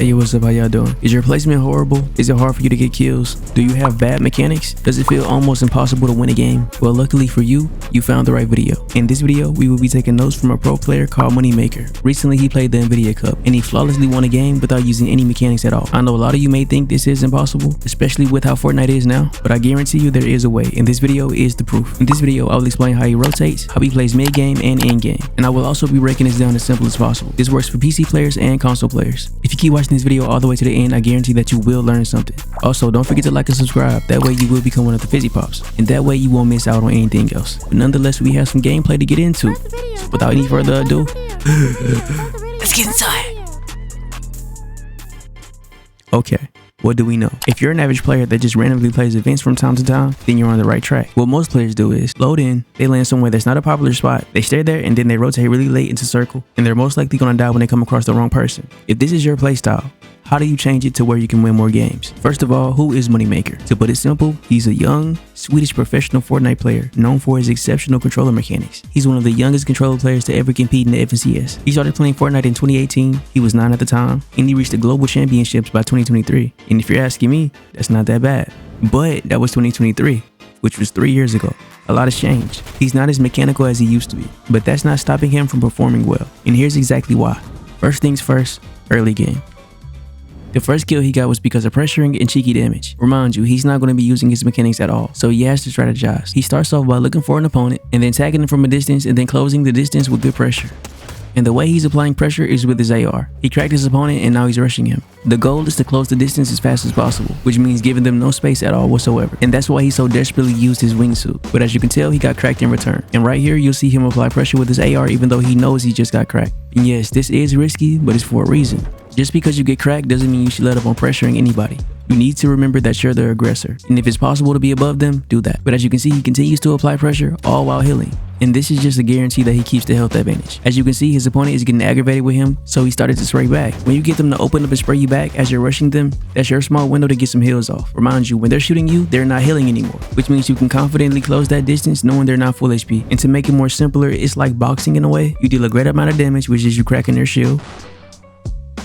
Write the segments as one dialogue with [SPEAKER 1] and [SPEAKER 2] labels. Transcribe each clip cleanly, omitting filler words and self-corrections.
[SPEAKER 1] Hey, what's up? How y'all doing? Is your placement horrible? Is it hard for you to get kills? Do you have bad mechanics? Does it feel almost impossible to win a game? Well, luckily for you, you found the right video. In this video, we will be taking notes from a pro player called MoneyMaker. Recently, he played the Nvidia Cup, and he flawlessly won a game without using any mechanics at all. I know a lot of you may think this is impossible, especially with how Fortnite is now, but I guarantee you there is a way, and this video is the proof. In this video, I will explain how he rotates, how he plays mid-game and end-game, and I will also be breaking this down as simple as possible. This works for PC players and console players. If you keep watching this video all the way to the end, I guarantee that you will learn something. Also, don't forget to like and subscribe. That way you will become one of the Fizzy Pops, and that way you won't miss out on anything else. But nonetheless, we have some gameplay to get into. So without any further ado, let's get inside. Okay. What do we know? If you're an average player that just randomly plays events from time to time, then you're on the right track. What most players do is load in, they land somewhere that's not a popular spot, they stay there, and then they rotate really late into circle, and they're most likely gonna die when they come across the wrong person. If this is your playstyle, how do you change it to where you can win more games? First of all, who is MoneyMaker? To put it simple, he's a young, Swedish professional Fortnite player known for his exceptional controller mechanics. He's one of the youngest controller players to ever compete in the FNCS. He started playing Fortnite in 2018, he was 9 at the time, and he reached the global championships by 2023. And if you're asking me, that's not that bad. But that was 2023, which was 3 years ago. A lot has changed. He's not as mechanical as he used to be, but that's not stopping him from performing well. And here's exactly why. First things first, early game. The first kill he got was because of pressuring and cheeky damage. Remind you, he's not going to be using his mechanics at all, so he has to strategize. He starts off by looking for an opponent, and then tagging him from a distance, and then closing the distance with good pressure. And the way he's applying pressure is with his AR. He cracked his opponent and now he's rushing him. The goal is to close the distance as fast as possible, which means giving them no space at all whatsoever. And that's why he so desperately used his wingsuit. But as you can tell, he got cracked in return. And right here, you'll see him apply pressure with his AR even though he knows he just got cracked. And yes, this is risky, but it's for a reason. Just because you get cracked doesn't mean you should let up on pressuring anybody. You need to remember that you're the aggressor, and if it's possible to be above them, do that. But as you can see, he continues to apply pressure, all while healing. And this is just a guarantee that he keeps the health advantage. As you can see, his opponent is getting aggravated with him, so he started to spray back. When you get them to open up and spray you back as you're rushing them, that's your small window to get some heals off. Remind you, when they're shooting you, they're not healing anymore, which means you can confidently close that distance knowing they're not full HP. And to make it more simpler, it's like boxing in a way. You deal a great amount of damage, which is you cracking their shield.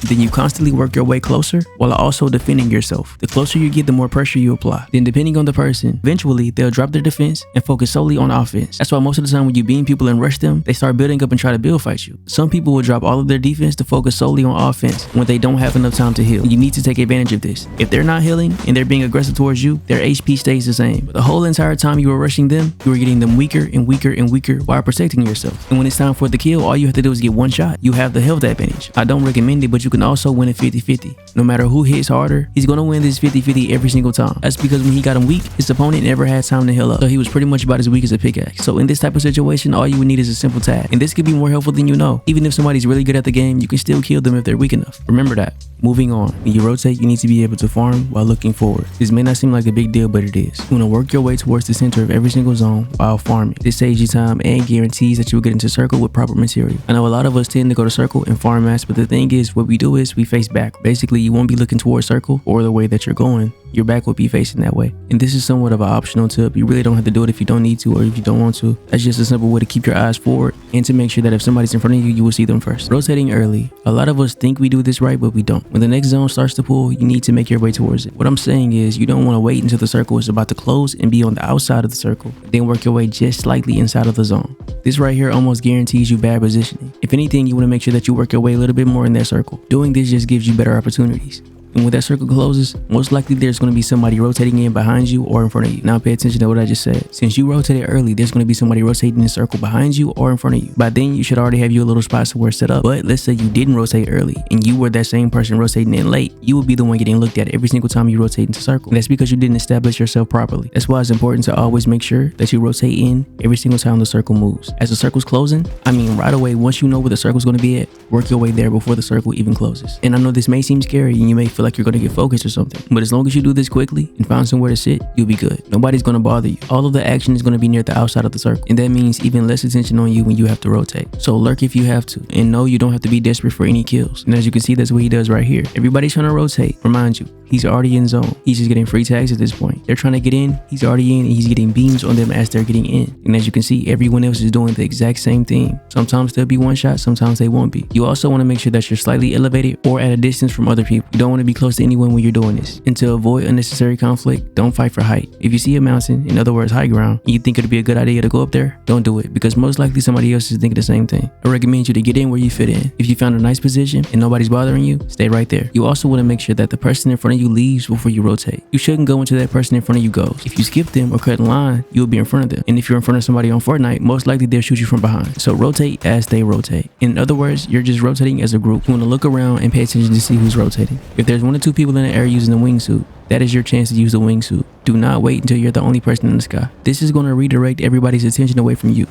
[SPEAKER 1] Then you constantly work your way closer while also defending yourself. The closer you get, the more pressure you apply. Then depending on the person, eventually they'll drop their defense and focus solely on offense. That's why most of the time when you beam people and rush them, they start building up and try to build fight you. Some people will drop all of their defense to focus solely on offense when they don't have enough time to heal. You need to take advantage of this. If they're not healing and they're being aggressive towards you, their HP stays the same. But the whole entire time you were rushing them, you were getting them weaker and weaker and weaker while protecting yourself. And when it's time for the kill, all you have to do is get one shot. You have the health advantage. I don't recommend it, but you can also win it 50-50. No matter who hits harder, he's gonna win this 50-50 every single time. That's because when he got him weak, his opponent never had time to heal up. So he was pretty much about as weak as a pickaxe. So in this type of situation, all you would need is a simple tag. And this could be more helpful than you know. Even if somebody's really good at the game, you can still kill them if they're weak enough. Remember that. Moving on. When you rotate, you need to be able to farm while looking forward. This may not seem like a big deal, but it is. You want to work your way towards the center of every single zone while farming. This saves you time and guarantees that you will get into circle with proper material. I know a lot of us tend to go to circle and farm mass, but the thing is, what we do is we face back. Basically, you won't be looking towards circle or the way that you're going. Your back will be facing that way. And this is somewhat of an optional tip. You really don't have to do it if you don't need to or if you don't want to. That's just a simple way to keep your eyes forward and to make sure that if somebody's in front of you, you will see them first. Rotating early. A lot of us think we do this right, but we don't. When the next zone starts to pull, you need to make your way towards it. What I'm saying is you don't want to wait until the circle is about to close and be on the outside of the circle, then work your way just slightly inside of the zone. This right here almost guarantees you bad positioning. If anything, you want to make sure that you work your way a little bit more in that circle. Doing this just gives you better opportunities. And when that circle closes, most likely there's going to be somebody rotating in behind you or in front of you. Now pay attention to what I just said. Since you rotated early, there's going to be somebody rotating in the circle behind you or in front of you. By then, you should already have your little spot somewhere set up. But let's say you didn't rotate early and you were that same person rotating in late, you would be the one getting looked at every single time you rotate into circle. And that's because you didn't establish yourself properly. That's why it's important to always make sure that you rotate in every single time the circle moves. As the circle's closing, I mean right away, once you know where the circle's going to be at, work your way there before the circle even closes. And I know this may seem scary and you may feel like you're going to get focused or something, but as long as you do this quickly and find somewhere to sit, you'll be good. Nobody's going to bother you. All of the action is going to be near the outside of the circle, and that means even less attention on you when you have to rotate. So lurk if you have to, and no, you don't have to be desperate for any kills. And as you can see, that's what he does right here. Everybody's trying to rotate. Remind you, he's already in zone. He's just getting free tags at this point. They're trying to get in, he's already in, and he's getting beams on them as they're getting in. And as you can see, everyone else is doing the exact same thing. Sometimes they'll be one shot, sometimes they won't be. You also want to make sure that you're slightly elevated or at a distance from other people. You don't want to be close to anyone when you're doing this. And to avoid unnecessary conflict, don't fight for height. If you see a mountain, in other words high ground, and you think it'd be a good idea to go up there, don't do it, because most likely somebody else is thinking the same thing. I recommend you to get in where you fit in. If you found a nice position and nobody's bothering you, stay right there. You also want to make sure that the person in front of you leaves before you rotate. You shouldn't go into that person in front of you goes. If you skip them or cut in line, you'll be in front of them. And if you're in front of somebody on Fortnite, most likely they'll shoot you from behind. So rotate as they rotate. In other words, you're just rotating as a group. You want to look around and pay attention to see who's rotating. If there's 1 or 2 people in the air using the wingsuit, that is your chance to use the wingsuit. Do not wait until you're the only person in the sky. This is going to redirect everybody's attention away from you.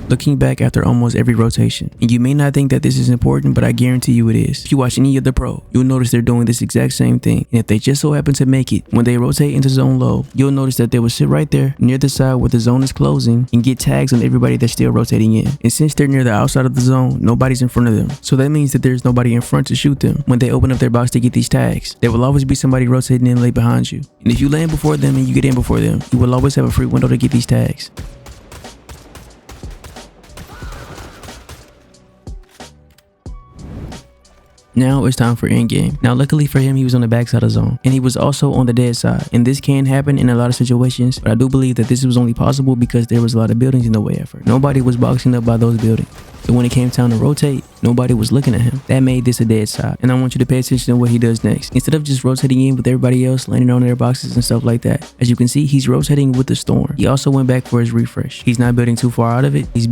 [SPEAKER 1] Looking back after almost every rotation, and you may not think that this is important, but I guarantee you it is. If you watch any other pro, you'll notice they're doing this exact same thing, and if they just so happen to make it, when they rotate into zone low, you'll notice that they will sit right there near the side where the zone is closing and get tags on everybody that's still rotating in. And since they're near the outside of the zone, nobody's in front of them, so that means that there's nobody in front to shoot them. When they open up their box to get these tags, there will always be somebody rotating in late behind you, and if you land before them and you get in before them, you will always have a free window to get these tags. Now it's time for endgame. Now luckily for him, he was on the backside of zone, and he was also on the dead side, and this can happen in a lot of situations, but I do believe that this was only possible because there was a lot of buildings in the way at first. Nobody was boxing up by those buildings. So when it came time to rotate, nobody was looking at him. That made this a dead side. And I want you to pay attention to what he does next. Instead of just rotating in with everybody else, landing on their boxes and stuff like that, as you can see, he's rotating with the storm. He also went back for his refresh. He's not building too far out of it. He's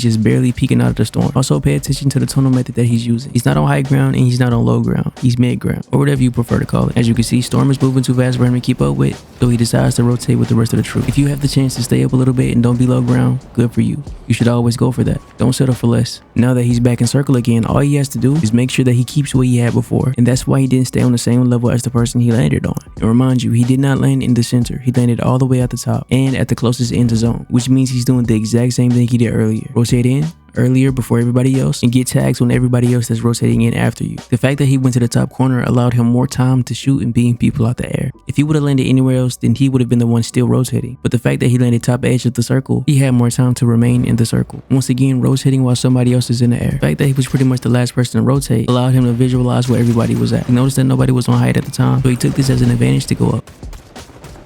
[SPEAKER 1] just barely peeking out of the storm. Also pay attention to the tunnel method that he's using. He's not on high ground and he's not on low ground. He's mid ground, or whatever you prefer to call it. As you can see, storm is moving too fast for him to keep up with, so he decides to rotate with the rest of the troop. If you have the chance to stay up a little bit and don't be low ground, good for you. You should always go for that. Don't settle for less. Now that he's back in circle again, all he has to do is make sure that he keeps what he had before, and that's why he didn't stay on the same level as the person he landed on. And remind you, he did not land in the center. He landed all the way at the top and at the closest end to zone, which means he's doing the exact same thing he did earlier. Rotate in earlier before everybody else and get tags on everybody else that's rotating in after you. The fact that he went to the top corner allowed him more time to shoot and beam people out the air. If he would have landed anywhere else, then he would have been the one still rotating. But the fact that he landed top edge of the circle, he had more time to remain in the circle, once again rotating while somebody else is in the air. The fact that he was pretty much the last person to rotate allowed him to visualize where everybody was at. He noticed that nobody was on height at the time, so he took this as an advantage to go up.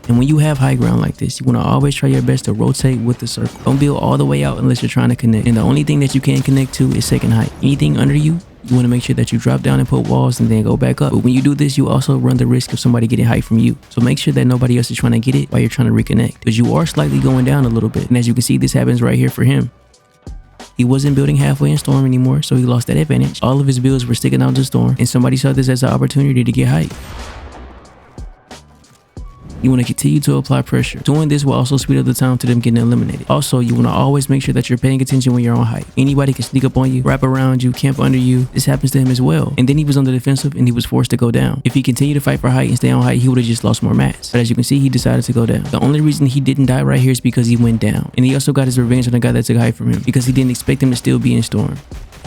[SPEAKER 1] And when you have high ground like this, you want to always try your best to rotate with the circle. Don't build all the way out unless you're trying to connect. And the only thing that you can connect to is second height. Anything under you, you want to make sure that you drop down and put walls and then go back up. But when you do this, you also run the risk of somebody getting height from you. So make sure that nobody else is trying to get it while you're trying to reconnect, because you are slightly going down a little bit. And as you can see, this happens right here for him. He wasn't building halfway in storm anymore, so he lost that advantage. All of his builds were sticking out to storm, and somebody saw this as an opportunity to get height. You want to continue to apply pressure. Doing this will also speed up the time to them getting eliminated. Also, you want to always make sure that you're paying attention when you're on height. Anybody can sneak up on you, wrap around you, camp under you. This happens to him as well. And then he was on the defensive and he was forced to go down. If he continued to fight for height and stay on height, he would have just lost more mats. But as you can see, he decided to go down. The only reason he didn't die right here is because he went down. And he also got his revenge on the guy that took height from him, because he didn't expect him to still be in storm.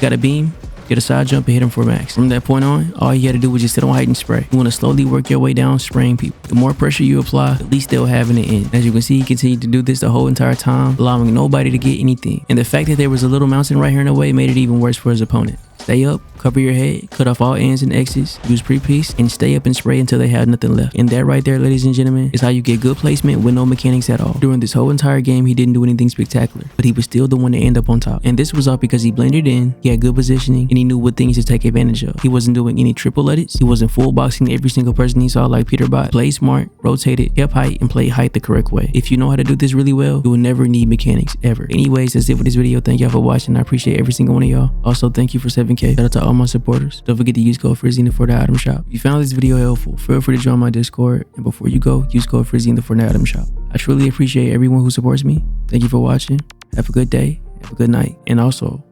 [SPEAKER 1] Got a beam, get a side jump and hit him for max. From that point on, all you had to do was just sit on height and spray. You want to slowly work your way down, spraying people. The more pressure you apply, the least they'll have in the end. As you can see, he continued to do this the whole entire time, allowing nobody to get anything. And the fact that there was a little mountain right here in the way made it even worse for his opponent. Stay up, cover your head, cut off all ends and exits, use pre-piece, and stay up and spray until they have nothing left. And that right there, ladies and gentlemen, is how you get good placement with no mechanics at all. During this whole entire game, he didn't do anything spectacular, but he was still the one to end up on top. And this was all because he blended in, he had good positioning, and he knew what things to take advantage of. He wasn't doing any triple edits, he wasn't full boxing every single person he saw like Peter Bot. Played smart, rotated, kept height, and played height the correct way. If you know how to do this really well, you will never need mechanics, ever. Anyways, that's it for this video. Thank y'all for watching. I appreciate every single one of y'all. Also, thank you for 7K. Shout out to all my supporters. Don't forget to use code Frizzy in the Fortnite item shop. If you found this video helpful, feel free to join my Discord, and before you go, use code Frizzy in the Fortnite item shop. I truly appreciate everyone who supports me. Thank you for watching. Have a good day, have a good night, and also,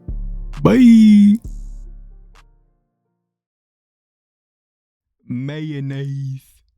[SPEAKER 1] bye. Mayonnaise.